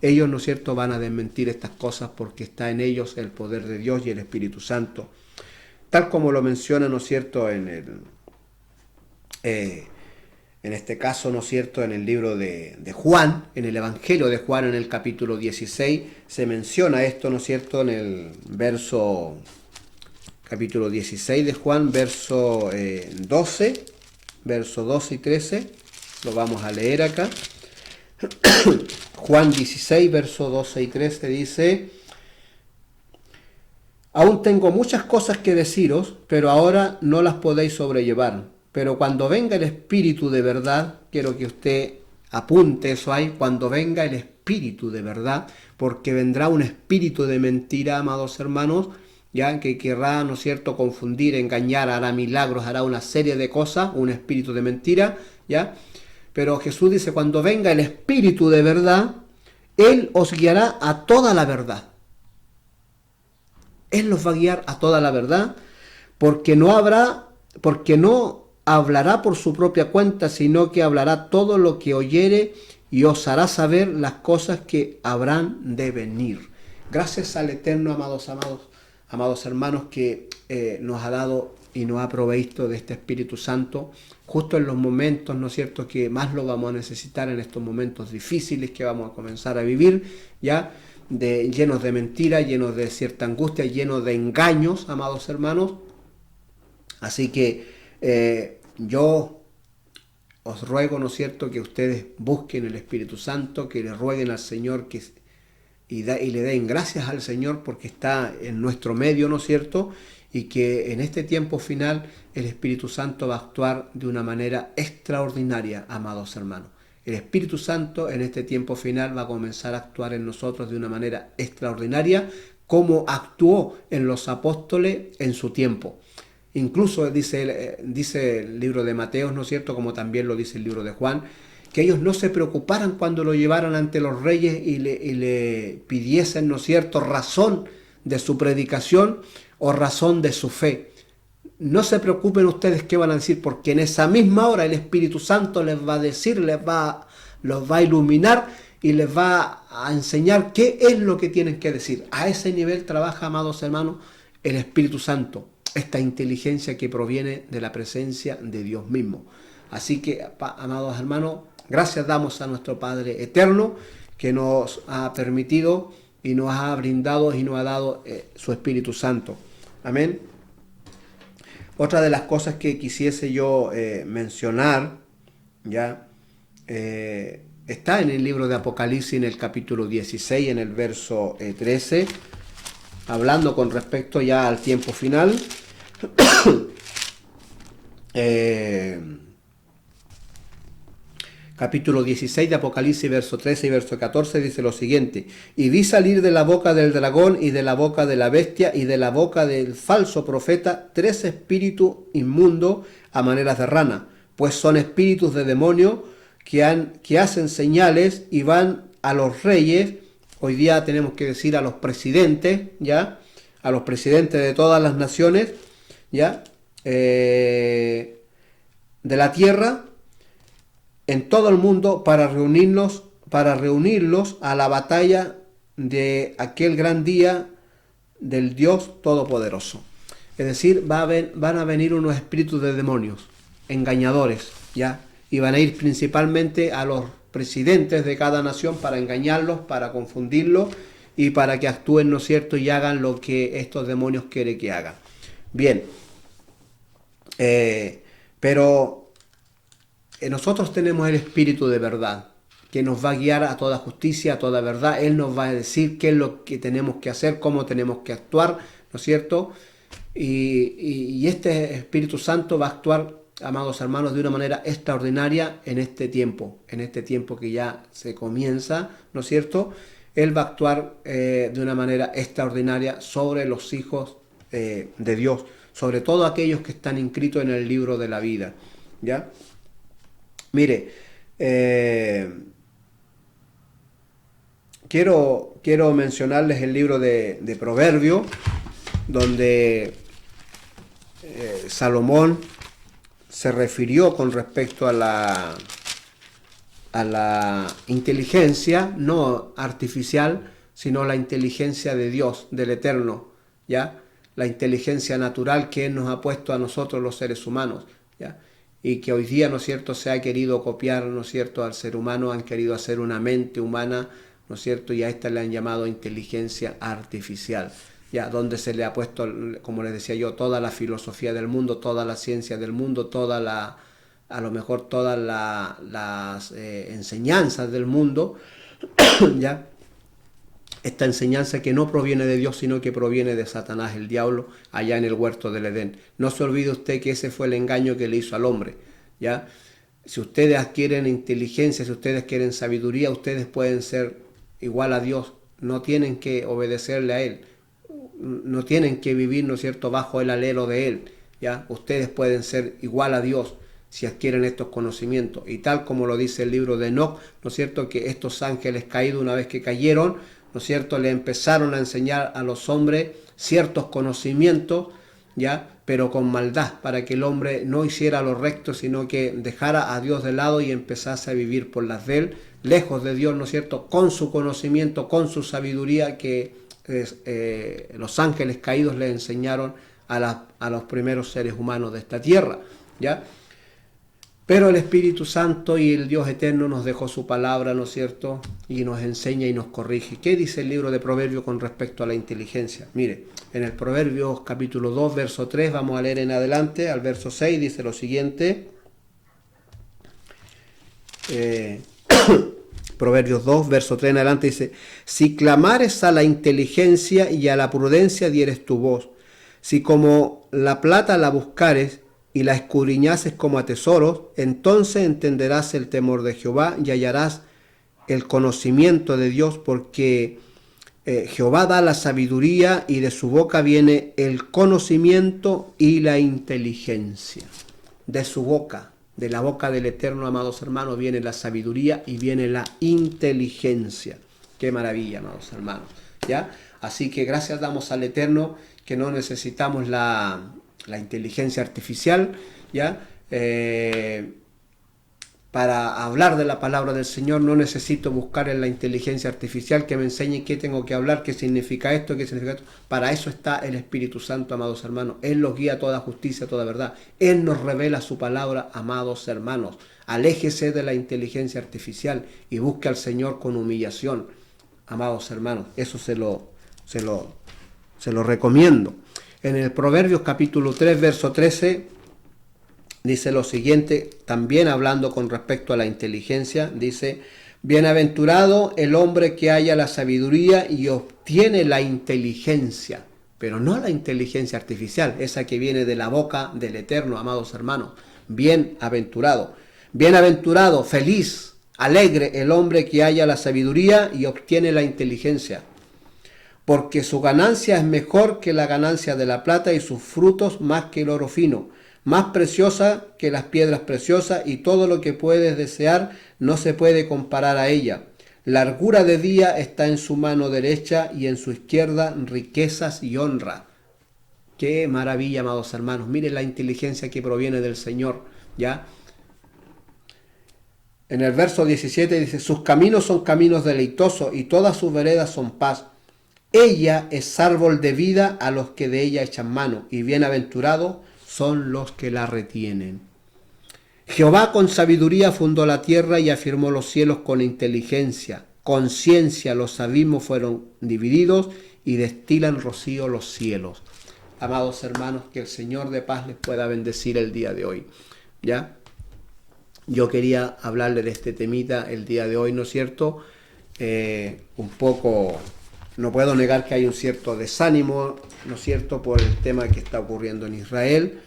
Ellos, ¿no es cierto?, van a desmentir estas cosas porque está en ellos el poder de Dios y el Espíritu Santo. Tal como lo menciona, ¿no es cierto?, en este caso, ¿no es cierto?, en el libro de Juan, en el Evangelio de Juan, en el capítulo 16, se menciona esto, ¿no es cierto?, en el capítulo 16 de Juan, verso 12 y 13, lo vamos a leer acá. Juan 16, verso 12 y 13 dice: aún tengo muchas cosas que deciros, pero ahora no las podéis sobrellevar. Pero cuando venga el Espíritu de verdad, quiero que usted apunte eso ahí, cuando venga el Espíritu de verdad, porque vendrá un espíritu de mentira, amados hermanos, ya que querrá, ¿no es cierto?, confundir, engañar, hará milagros, hará una serie de cosas, un espíritu de mentira, ¿ya? Pero Jesús dice: cuando venga el Espíritu de verdad, Él os guiará a toda la verdad. Él los va a guiar a toda la verdad, porque no hablará por su propia cuenta, sino que hablará todo lo que oyere y os hará saber las cosas que habrán de venir. Gracias al Eterno, amados hermanos, que nos ha dado y nos ha proveído de este Espíritu Santo, justo en los momentos, ¿no es cierto?, que más lo vamos a necesitar, en estos momentos difíciles que vamos a comenzar a vivir, ya, llenos de mentiras, llenos de cierta angustia, llenos de engaños, amados hermanos. Así que yo os ruego, ¿no es cierto?, que ustedes busquen el Espíritu Santo, que le rueguen al Señor y le den gracias al Señor porque está en nuestro medio, ¿no es cierto?, y que en este tiempo final el Espíritu Santo va a actuar de una manera extraordinaria, amados hermanos. El Espíritu Santo en este tiempo final va a comenzar a actuar en nosotros de una manera extraordinaria, como actuó en los apóstoles en su tiempo. Incluso dice el libro de Mateo, ¿no es cierto?, como también lo dice el libro de Juan, que ellos no se preocuparan cuando lo llevaran ante los reyes y le pidiesen, ¿no es cierto?, razón de su predicación o razón de su fe. No se preocupen ustedes qué van a decir, porque en esa misma hora el Espíritu Santo les va a decir, les va los va a iluminar y les va a enseñar qué es lo que tienen que decir. A ese nivel trabaja, amados hermanos, el Espíritu Santo, esta inteligencia que proviene de la presencia de Dios mismo. Así que, amados hermanos, gracias damos a nuestro Padre Eterno que nos ha permitido y nos ha brindado y nos ha dado su Espíritu Santo. Amén. Otra de las cosas que quisiese yo mencionar, ya, está en el libro de Apocalipsis, en el capítulo 16, en el verso 13, hablando con respecto ya al tiempo final. Capítulo 16 de Apocalipsis, verso 13 y verso 14, dice lo siguiente: y vi salir de la boca del dragón y de la boca de la bestia y de la boca del falso profeta 3 espíritus inmundos a maneras de rana, pues son espíritus de demonio que hacen señales y van a los reyes, hoy día tenemos que decir a los presidentes, ya, a los presidentes de todas las naciones, ya, de la tierra, en todo el mundo, para reunirlos a la batalla de aquel gran día del Dios Todopoderoso. Es decir, van a venir unos espíritus de demonios, engañadores, ¿ya? Y van a ir principalmente a los presidentes de cada nación para engañarlos, para confundirlos y para que actúen, ¿no es cierto?, y hagan lo que estos demonios quieren que hagan. Bien, pero nosotros tenemos el Espíritu de verdad, que nos va a guiar a toda justicia, a toda verdad. Él nos va a decir qué es lo que tenemos que hacer, cómo tenemos que actuar, ¿no es cierto? Y este Espíritu Santo va a actuar, amados hermanos, de una manera extraordinaria en este tiempo que ya se comienza, ¿no es cierto? Él va a actuar de una manera extraordinaria sobre los hijos de Dios, sobre todo aquellos que están inscritos en el libro de la vida, ¿ya? Mire, quiero mencionarles el libro de Proverbios, donde Salomón se refirió con respecto a la inteligencia, no artificial, sino la inteligencia de Dios, del Eterno, ¿ya? La inteligencia natural que Él nos ha puesto a nosotros los seres humanos, ¿ya? Y que hoy día, ¿no es cierto?, se ha querido copiar, ¿no es cierto?, al ser humano, han querido hacer una mente humana, ¿no es cierto?, y a esta le han llamado inteligencia artificial, ya, donde se le ha puesto, como les decía yo, toda la filosofía del mundo, toda la ciencia del mundo, a lo mejor todas las enseñanzas del mundo, ya. Esta enseñanza que no proviene de Dios, sino que proviene de Satanás, el diablo, allá en el huerto del Edén. No se olvide usted que ese fue el engaño que le hizo al hombre, ¿ya? Si ustedes adquieren inteligencia, si ustedes quieren sabiduría, ustedes pueden ser igual a Dios. No tienen que obedecerle a Él. No tienen que vivir, ¿no es cierto?, bajo el alero de Él, ¿ya? Ustedes pueden ser igual a Dios si adquieren estos conocimientos. Y tal como lo dice el libro de Enoc, ¿no es cierto?, que estos ángeles caídos, una vez que cayeron, ¿no es cierto?, le empezaron a enseñar a los hombres ciertos conocimientos, ¿ya?, pero con maldad, para que el hombre no hiciera lo recto, sino que dejara a Dios de lado y empezase a vivir por las de Él, lejos de Dios, ¿no es cierto?, con su conocimiento, con su sabiduría que los ángeles caídos le enseñaron a los primeros seres humanos de esta tierra, ¿ya? Pero el Espíritu Santo y el Dios eterno nos dejó su palabra, ¿no es cierto?, y nos enseña y nos corrige. ¿Qué dice el libro de Proverbios con respecto a la inteligencia? Mire, en el Proverbios capítulo 2, verso 3, vamos a leer en adelante, al verso 6, dice lo siguiente. Proverbios 2, verso 3 en adelante dice: si clamares a la inteligencia y a la prudencia dieres tu voz, si como la plata la buscares y la escudriñases como a tesoros, entonces entenderás el temor de Jehová y hallarás el conocimiento de Dios, porque Jehová da la sabiduría y de su boca viene el conocimiento y la inteligencia. De su boca, de la boca del Eterno, amados hermanos, viene la sabiduría y viene la inteligencia. Qué maravilla, amados hermanos, ¿ya? Así que gracias damos al Eterno, que no necesitamos la inteligencia artificial, ¿ya? para hablar de la palabra del Señor no necesito buscar en la inteligencia artificial que me enseñe qué tengo que hablar, qué significa esto, qué significa esto. Para eso está el Espíritu Santo, amados hermanos. Él los guía a toda justicia, a toda verdad. Él nos revela su palabra, amados hermanos. Aléjese de la inteligencia artificial y busque al Señor con humillación, amados hermanos. Eso se lo recomiendo. En el Proverbios capítulo 3, verso 13, dice lo siguiente, también hablando con respecto a la inteligencia, dice: bienaventurado el hombre que haya la sabiduría y obtiene la inteligencia, pero no la inteligencia artificial, esa que viene de la boca del Eterno, amados hermanos. Bienaventurado, bienaventurado, feliz, alegre el hombre que haya la sabiduría y obtiene la inteligencia, porque su ganancia es mejor que la ganancia de la plata y sus frutos más que el oro fino, más preciosa que las piedras preciosas, y todo lo que puedes desear no se puede comparar a ella. Largura de día está en su mano derecha y en su izquierda riquezas y honra. Qué maravilla, amados hermanos. Miren la inteligencia que proviene del Señor, ¿ya? En el verso 17 dice: sus caminos son caminos deleitosos y todas sus veredas son paz. Ella es árbol de vida a los que de ella echan mano, y bienaventurados son los que la retienen. Jehová con sabiduría fundó la tierra y afirmó los cielos con inteligencia. Con ciencia los abismos fueron divididos y destilan rocío los cielos. Amados hermanos, que el Señor de paz les pueda bendecir el día de hoy. ¿Ya? Yo quería hablarle de este temita el día de hoy, ¿no es cierto? Un poco, no puedo negar que hay un cierto desánimo, ¿no es cierto?, por el tema que está ocurriendo en Israel,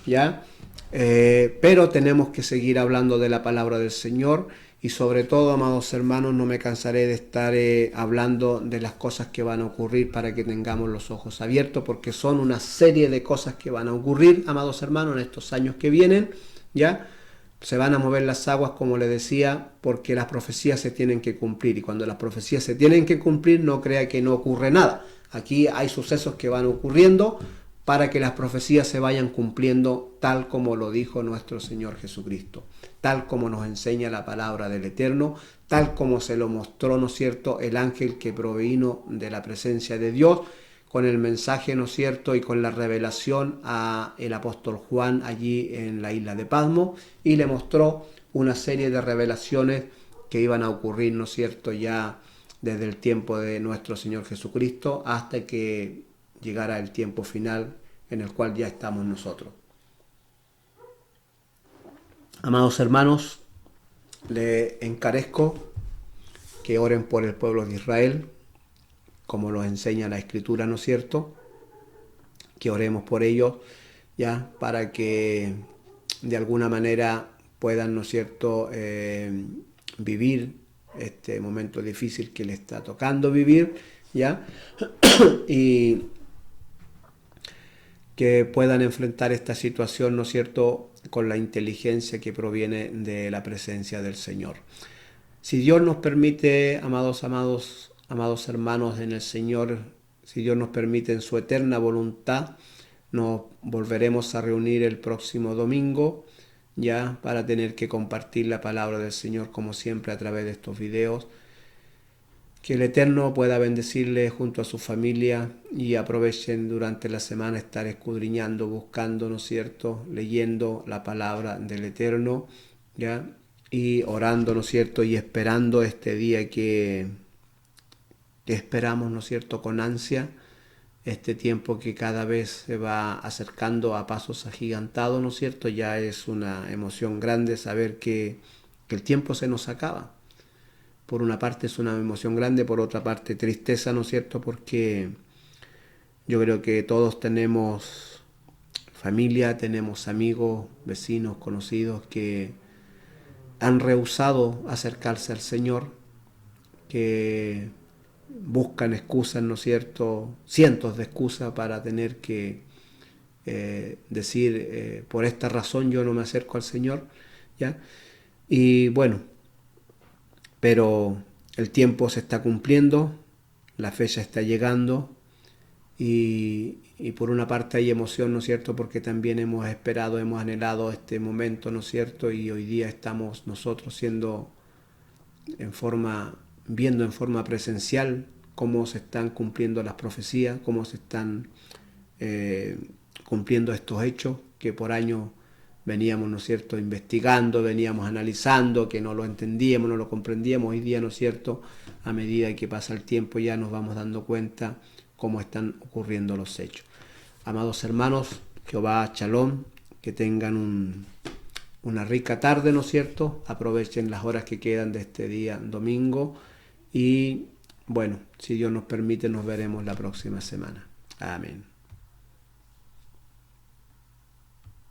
¿ya? Pero tenemos que seguir hablando de la palabra del Señor, y sobre todo, amados hermanos, no me cansaré de estar hablando de las cosas que van a ocurrir para que tengamos los ojos abiertos, porque son una serie de cosas que van a ocurrir, amados hermanos, en estos años que vienen, ¿ya? Se van a mover las aguas, como le decía, porque las profecías se tienen que cumplir, y cuando las profecías se tienen que cumplir, no crea que no ocurre nada. Aquí hay sucesos que van ocurriendo para que las profecías se vayan cumpliendo tal como lo dijo nuestro Señor Jesucristo, tal como nos enseña la palabra del Eterno, tal como se lo mostró, ¿no es cierto?, el ángel que provino de la presencia de Dios, con el mensaje, ¿no es cierto?, y con la revelación a el apóstol Juan allí en la isla de Patmos, y le mostró una serie de revelaciones que iban a ocurrir, ¿no es cierto?, ya desde el tiempo de nuestro Señor Jesucristo hasta que llegara el tiempo final en el cual ya estamos nosotros. Amados hermanos, le encarezco que oren por el pueblo de Israel, como nos enseña la Escritura, ¿no es cierto?, que oremos por ellos, ya, para que de alguna manera puedan, ¿no es cierto?, vivir este momento difícil que le está tocando vivir, ya, y que puedan enfrentar esta situación, ¿no es cierto?, con la inteligencia que proviene de la presencia del Señor. Si Dios nos permite, amados hermanos en el Señor, si Dios nos permite en su eterna voluntad, nos volveremos a reunir el próximo domingo, ya, para tener que compartir la palabra del Señor, como siempre, a través de estos videos. Que el Eterno pueda bendecirle junto a su familia, y aprovechen durante la semana estar escudriñando, buscando, ¿no es cierto?, leyendo la palabra del Eterno, ya, y orando, ¿no es cierto?, y esperando este día que esperamos, ¿no es cierto?, con ansia, este tiempo que cada vez se va acercando a pasos agigantados, ¿no es cierto? Ya es una emoción grande saber que el tiempo se nos acaba. Por una parte es una emoción grande, por otra parte tristeza, ¿no es cierto?, porque yo creo que todos tenemos familia, tenemos amigos, vecinos, conocidos que han rehusado acercarse al Señor, que buscan excusas, ¿no es cierto?, cientos de excusas para tener que decir por esta razón yo no me acerco al Señor, ¿ya? Y bueno, pero el tiempo se está cumpliendo, la fecha está llegando, y por una parte hay emoción, ¿no es cierto? Porque también hemos esperado, hemos anhelado este momento, ¿no es cierto? Y hoy día estamos nosotros viendo en forma presencial cómo se están cumpliendo las profecías, cómo se están eh, cumpliendo estos hechos que por años veníamos, ¿no es cierto?, investigando, veníamos analizando, que no lo entendíamos, no lo comprendíamos. Hoy día, ¿no es cierto?, a medida que pasa el tiempo ya nos vamos dando cuenta cómo están ocurriendo los hechos. Amados hermanos, Jehová Shalom, que tengan una rica tarde, ¿no es cierto? Aprovechen las horas que quedan de este día domingo y bueno, si Dios nos permite, nos veremos la próxima semana. Amén.